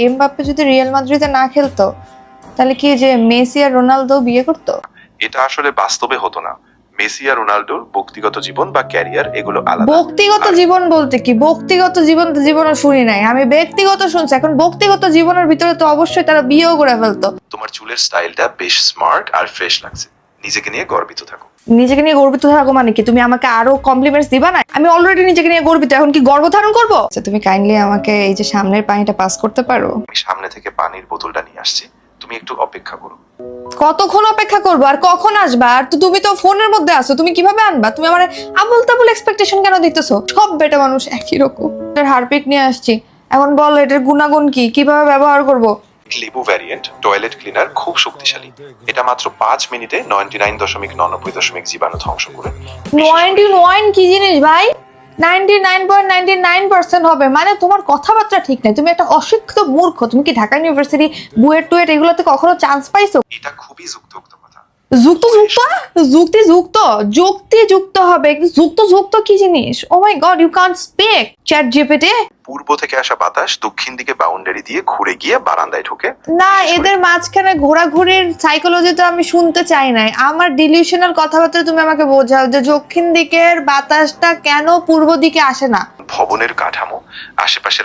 Mbappe যদি Real মাদ্রিদে না খেলতো তাহলে কি যে মেসি আর রোনালদো বিয়ে করতো? এটা আসলে বাস্তবে হতো না। মেসি আর রোনাল্ডোর ব্যক্তিগত জীবন বা ক্যারিয়ার এগুলো আলাদা। ব্যক্তিগত জীবন বলতে কি? ব্যক্তিগত জীবনও শুনি নাই আমি, ব্যক্তিগত শুনছি। এখন ব্যক্তিগত জীবনের ভিতরে তো অবশ্যই তারা বিয়েও করে ফেলতো। তোমার চুলের স্টাইলটা বেশ স্মার্ট আর ফ্রেশ লাগছে। নিজেকে নিয়ে গর্বিত থাকো। নিজেকে নিয়ে গর্বিত থাকো মানে কি? তুমি আমাকে আরো কমপ্লিমেন্টস দিবা না? আমি অলরেডি নিজেকে নিয়ে গর্বিত, এখন কি গর্বধারণ করবো? আচ্ছা, তুমি কাইন্ডলি আমাকে এই যে সামনের পানিটা পাস করতে পারো? আমি সামনে থেকে পানির বোতলটা নিয়ে আসছি, তুমি একটু অপেক্ষা করো। কতক্ষণ অপেক্ষা করবো? আর কখন আসবা? আর তো তুমি তো ফোনের মধ্যে আছো, তুমি কিভাবে আনবা? তুমি আমার আবুল তাবুল এক্সপেকটেশন কেন দিতেছো? সব বেটা মানুষ একই রকম। হারপিক নিয়ে আসছি, এখন বল এটার গুণাগুণ কি, কিভাবে ব্যবহার করব? লেবু ভ্যারিয়েন্ট টয়লেট ক্লিনার খুব শক্তিশালী। এটা মাত্র 5 মিনিটে 99.99 জীবাণু ধ্বংস করে। 99 কি জিনিস ভাই? 99.99% হবে মানে? তোমার কথাবার্তা ঠিক নাই, তুমি একটা অশিক্ষিত মূর্খ। তুমি কি ঢাকা ইউনিভার্সিটি বুয়েট টুয়েট এগুলোতে কখনো চান্স পাইছো? এটা খুবই যুক্তিযুক্ত কথা। যুক্তি হবে, যুক্ত কি জিনিস? Oh my god, you can't speak ChatGPT. পূর্ব থেকে আসা বাতাস দক্ষিণ দিকে বাউন্ডারি দিয়ে ঘুরে গিয়ে বারান্দায় ঢোকে। না, এদের মাঝখানে ঘোরাঘুরির সাইকোলজি তো আমি শুনতে চাই নাই। আমার ডিলিউশনাল কথাবার্তা তুমি আমাকে বোঝাও যে দক্ষিণ দিকের বাতাসটা কেন পূর্ব দিকে আসে না। ভবনের কাঠামো, আশেপাশের